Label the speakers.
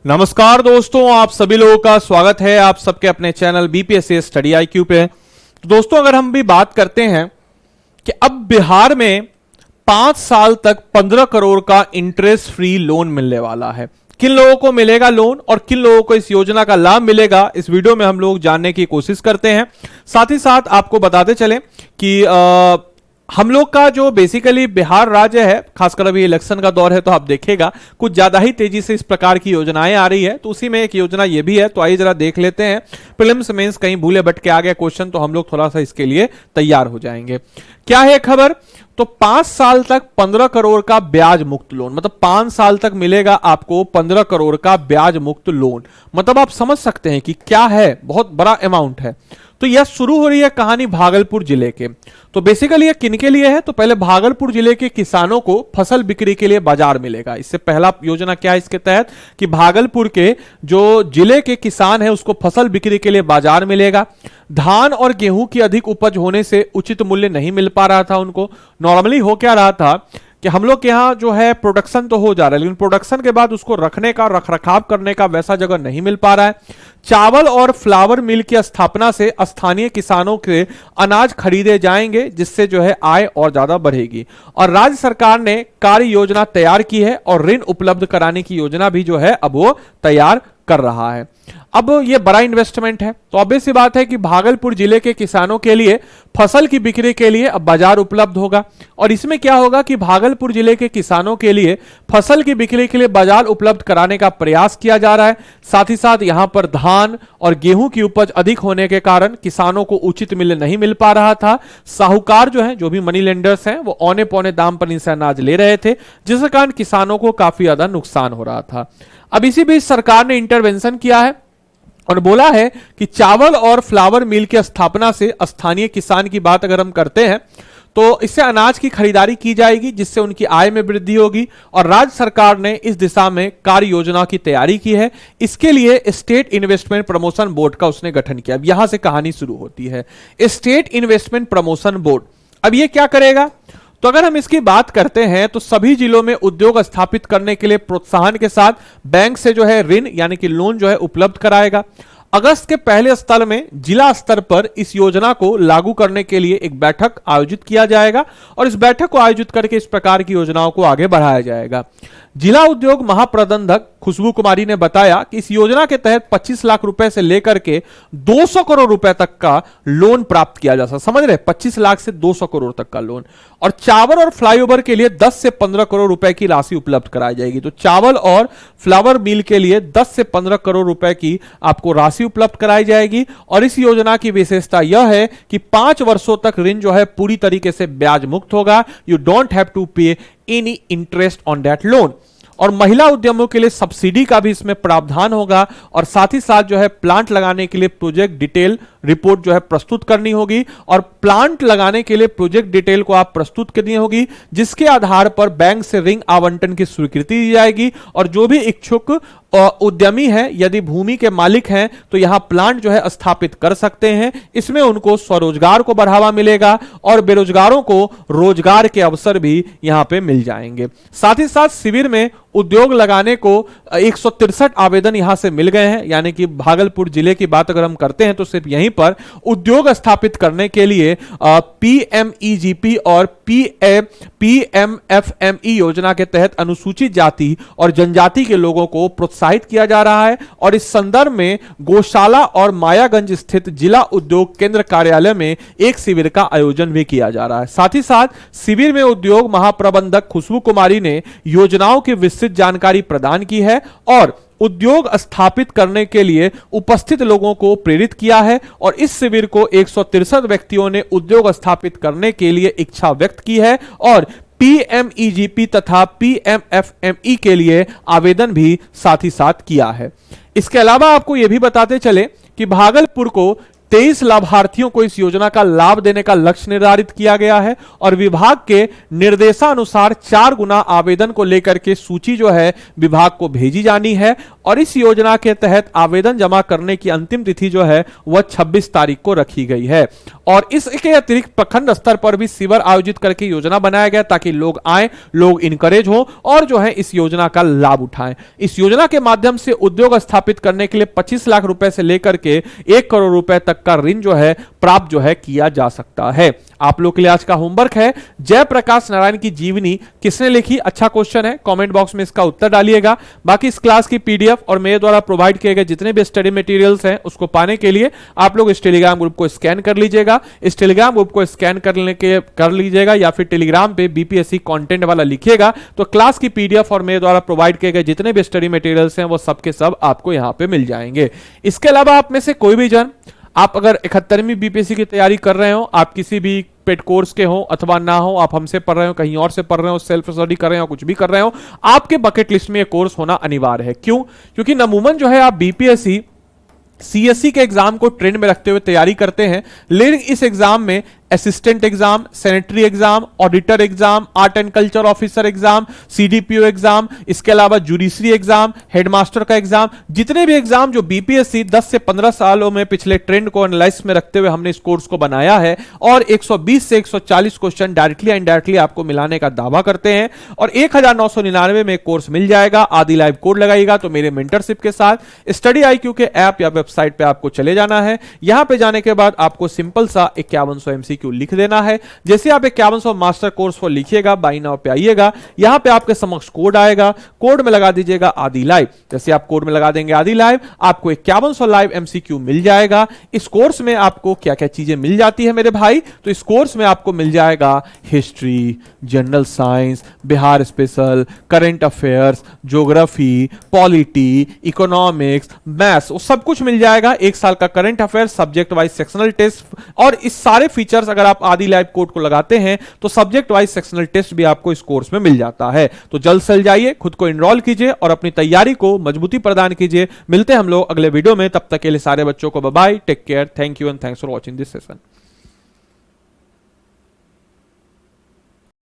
Speaker 1: नमस्कार दोस्तों, आप सभी लोगों का स्वागत है आप सबके अपने चैनल बीपीएससी स्टडी आईक्यू पे। तो दोस्तों, अगर हम भी बात करते हैं कि अब बिहार में 5 साल तक 15 करोड़ का इंटरेस्ट फ्री लोन मिलने वाला है। किन लोगों को मिलेगा लोन और किन लोगों को इस योजना का लाभ मिलेगा, इस वीडियो में हम लोग जानने की कोशिश करते हैं। साथ ही साथ आपको बताते चलें कि हम लोग का जो बेसिकली बिहार राज्य है, खासकर अभी इलेक्शन का दौर है, तो आप देखेगा कुछ ज्यादा ही तेजी से इस प्रकार की योजनाएं आ रही है। तो उसी में एक योजना ये भी है, तो आइए जरा देख लेते हैं। प्रीलिम्स मेंस कहीं भूले भटके आ गया क्वेश्चन, तो हम लोग थोड़ा सा इसके लिए तैयार हो जाएंगे। क्या है खबर? तो 5 साल तक 15 करोड़ का ब्याज मुक्त लोन, मतलब 5 साल तक मिलेगा आपको 15 करोड़ का ब्याज मुक्त लोन। मतलब आप समझ सकते हैं कि क्या है, बहुत बड़ा अमाउंट है। तो यह शुरू हो रही है कहानी भागलपुर जिले के। तो बेसिकली यह किन के लिए है? तो पहले भागलपुर जिले के किसानों को फसल बिक्री के लिए बाजार मिलेगा। इससे पहला योजना क्या है इसके तहत कि भागलपुर के जो जिले के किसान है उसको फसल बिक्री के लिए बाजार मिलेगा। धान और गेहूं की अधिक उपज होने से उचित मूल्य नहीं मिल पा रहा था उनको। नॉर्मली हो क्या रहा था कि हम लोग के यहाँ जो है प्रोडक्शन तो हो जा रहा है, लेकिन प्रोडक्शन के बाद उसको रखने का, रखरखाव करने का वैसा जगह नहीं मिल पा रहा है। चावल और फ्लावर मिल की स्थापना से स्थानीय किसानों के अनाज खरीदे जाएंगे, जिससे जो है आय और ज्यादा बढ़ेगी। और राज्य सरकार ने कार्य योजना तैयार की है और ऋण उपलब्ध कराने की योजना भी जो है अब वो तैयार कर रहा है। अब ये बड़ा इन्वेस्टमेंट है, तो ऑब्वियस सी बात है कि भागलपुर जिले के किसानों के लिए फसल की बिक्री के लिए अब बाजार उपलब्ध होगा। और इसमें क्या होगा कि भागलपुर जिले के किसानों के लिए फसल की बिक्री के लिए बाजार उपलब्ध कराने का प्रयास किया जा रहा है। साथ ही साथ यहां पर धान और गेहूं की उपज अधिक होने के कारण किसानों को उचित मूल्य नहीं मिल पा रहा था। साहूकार जो है, जो भी मनी लेंडर्स हैं, वो औने पौने दाम पर इनसे अनाज ले रहे थे, जिसके कारण किसानों को काफी ज्यादा नुकसान हो रहा था। अब इसी बीच सरकार ने इंटरवेंशन किया है और बोला है कि चावल और फ्लावर मिल की स्थापना से स्थानीय किसान की बात अगर हम करते हैं तो इससे अनाज की खरीदारी की जाएगी, जिससे उनकी आय में वृद्धि होगी। और राज्य सरकार ने इस दिशा में कार्य योजना की तैयारी की है। इसके लिए स्टेट इन्वेस्टमेंट प्रमोशन बोर्ड का उसने गठन किया। अब यहां से कहानी शुरू होती है। स्टेट इन्वेस्टमेंट प्रमोशन बोर्ड अब ये क्या करेगा? तो अगर हम इसकी बात करते हैं तो सभी जिलों में उद्योग स्थापित करने के लिए प्रोत्साहन के साथ बैंक से जो है ऋण यानी कि लोन जो है उपलब्ध कराएगा। अगस्त के पहले स्तर में जिला स्तर पर इस योजना को लागू करने के लिए एक बैठक आयोजित किया जाएगा और इस बैठक को आयोजित करके इस प्रकार की योजनाओं को आगे बढ़ाया जाएगा। जिला उद्योग महाप्रबंधक खुशबू कुमारी ने बताया कि इस योजना के तहत 25 लाख रुपए से लेकर के 200 करोड़ रुपए तक का लोन प्राप्त किया जा सकता। समझ रहे? 25 लाख से 200 करोड़ तक का लोन। और चावल और फ्लाईओवर के लिए 10 से 15 करोड़ रुपए की राशि उपलब्ध कराई जाएगी। तो चावल और फ्लावर मिल के लिए 10 से 15 करोड़ रुपए की आपको राशि उपलब्ध कराई जाएगी। और इस योजना की विशेषता यह है कि 5 वर्षों तक ऋण जो है पूरी तरीके से ब्याज मुक्त होगा। यू डोंट हैव टू पे any interest on that loan. और महिला उद्यमों के लिए सब्सिडी का भी इसमें प्रावधान होगा। और साथ ही साथ जो है प्लांट लगाने के लिए प्रोजेक्ट डिटेल रिपोर्ट जो है प्रस्तुत करनी होगी। और प्लांट लगाने के लिए प्रोजेक्ट डिटेल को आप प्रस्तुत करनी होगी, जिसके आधार पर बैंक से ऋण आवंटन की स्वीकृति दी जाएगी। और जो भी इच्छुक उद्यमी है, यदि भूमि के मालिक हैं, तो यहां प्लांट जो है स्थापित कर सकते हैं। इसमें उनको स्वरोजगार को बढ़ावा मिलेगा और बेरोजगारों को रोजगार के अवसर भी यहां पे मिल जाएंगे। साथ ही साथ शिविर में उद्योग लगाने को 163 आवेदन यहां से मिल गए हैं। यानी कि भागलपुर जिले की बात अगर हम करते हैं तो सिर्फ यहीं पर उद्योग स्थापित करने के लिए पीएमईजीपी और पीएमएफएमई योजना के तहत अनुसूचित जाति और जनजाति के लोगों को प्रोत्साहित किया जा रहा है। और इस संदर्भ में गौशाला और मायागंज स्थित जिला उद्योग केंद्र कार्यालय में एक शिविर का आयोजन भी किया जा रहा है। साथ ही साथ शिविर में उद्योग महाप्रबंधक खुशबू कुमारी ने योजनाओं की विस्तृत जानकारी प्रदान की है और उद्योग स्थापित करने के लिए उपस्थित लोगों को प्रेरित किया है। और इस शिविर को 163 व्यक्तियों ने उद्योग स्थापित करने के लिए इच्छा व्यक्त की है और पीएमईजीपी तथा पीएमएफएमई के लिए आवेदन भी साथ ही साथ किया है। इसके अलावा आपको यह भी बताते चले कि भागलपुर को 23 लाभार्थियों को इस योजना का लाभ देने का लक्ष्य निर्धारित किया गया है और विभाग के निर्देशानुसार 4 गुना आवेदन को लेकर के सूची जो है विभाग को भेजी जानी है और इस योजना के तहत आवेदन जमा करने की अंतिम तिथि जो है वह 26 तारीख को रखी गई है। और इसके अतिरिक्त प्रखंड स्तर पर भी शिविर आयोजित करके योजना बनाया गया ताकि लोग आए, लोग इनकरेज हो और जो है इस योजना का लाभ उठाएं। इस योजना के माध्यम से उद्योग स्थापित करने के लिए 25 लाख रुपए से लेकर के 1 करोड़ रुपए तक का ऋण जो है प्राप्त जो है किया जा सकता है। आप लोग के लिए आज का होमवर्क है, जयप्रकाश नारायण की जीवनी किसने लिखी? अच्छा क्वेश्चन है, कमेंट बॉक्स में इसका उत्तर डालिएगा। बाकी इस क्लास की पीडीएफ और मेरे द्वारा प्रोवाइड किए गए जितने भी स्टडी मटेरियल्स हैं उसको पाने के लिए आप लोग इस टेलीग्राम ग्रुप को स्कैन कर लीजिएगा। इस टेलीग्राम ग्रुप को स्कैन कर लीजिएगा या फिर टेलीग्राम पे बीपीएससी कंटेंट वाला लिखिएगा तो क्लास की पीडीएफ और मेरे द्वारा प्रोवाइड किए गए जितने भी स्टडी मटेरियल्स हैं वो सबके सब आपको यहां पे मिल जाएंगे। इसके अलावा आप में से कोई भी जन आप अगर 71वीं बीपीएससी की तैयारी कर रहे हो, आप किसी भी पेड कोर्स के हो अथवा ना हो, आप हमसे पढ़ रहे हो, कहीं और से पढ़ रहे हो, सेल्फ स्टडी कर रहे हो, कुछ भी कर रहे हो, आपके बकेट लिस्ट में ये कोर्स होना अनिवार्य है। क्यों? क्योंकि नमूमन जो है आप बीपीएससी सीएससी के एग्जाम को ट्रेंड में रखते हुए तैयारी करते हैं, लेकिन इस एग्जाम में assistant exam, sanitary exam, auditor exam, art and culture officer exam, CDPO exam, इसके अलावा जुडिशरी एग्जाम, हेडमास्टर का एग्जाम, जितने भी एग्जाम जो बीपीएससी 10 से 15 सालों में पिछले ट्रेंड को एनालाइज में रखते हुए हमने इस कोर्स को बनाया है और 120 से 140 क्वेश्चन डायरेक्टली इनडायरेक्टली आपको मिलाने का दावा करते हैं और 1999 में कोर्स मिल जाएगा। आदि लाइव कोड लगाइएगा तो मेरे मेंटरशिप के साथ स्टडी IQ के ऐप या वेबसाइट पे आपको चले जाना है। यहां पे जाने के बाद आपको सिंपल सा 5100 MCQ लिख देना है। जैसे आप 5100 मास्टर कोर्स को लिखिएगा, बाई नाउ पे आइएगा, यहां पे आपके समक्ष कोड आएगा, कोड में लगा दीजिएगा आदि लाइव। जैसे आप कोड में लगा देंगे आदि लाइव, आपको 5100 लाइव MCQ मिल जाएगा। इस कोर्स में आपको क्या क्या चीजें मिल जाती है मेरे भाई? तो इस कोर्स में आपको मिल जाएगा history, general science, Bihar special, current affairs, geography, polity, economics, maths, वो सब कुछ मिल जाएगा। 1 साल का current affairs, subject wise sectional test और इस सारे फीचर्स अगर आप आदि लाइव कोड को लगाते हैं तो सब्जेक्ट वाइज सेक्शनल टेस्ट भी आपको इस कोर्स में मिल जाता है। तो जल्द से जल्द जाइए, खुद को एनरोल कीजिए और अपनी तैयारी को मजबूती प्रदान कीजिए। मिलते हैं हम लोग अगले वीडियो में, तब तक के लिए सारे बच्चों को bye bye, take care, thank you and thanks for watching this session.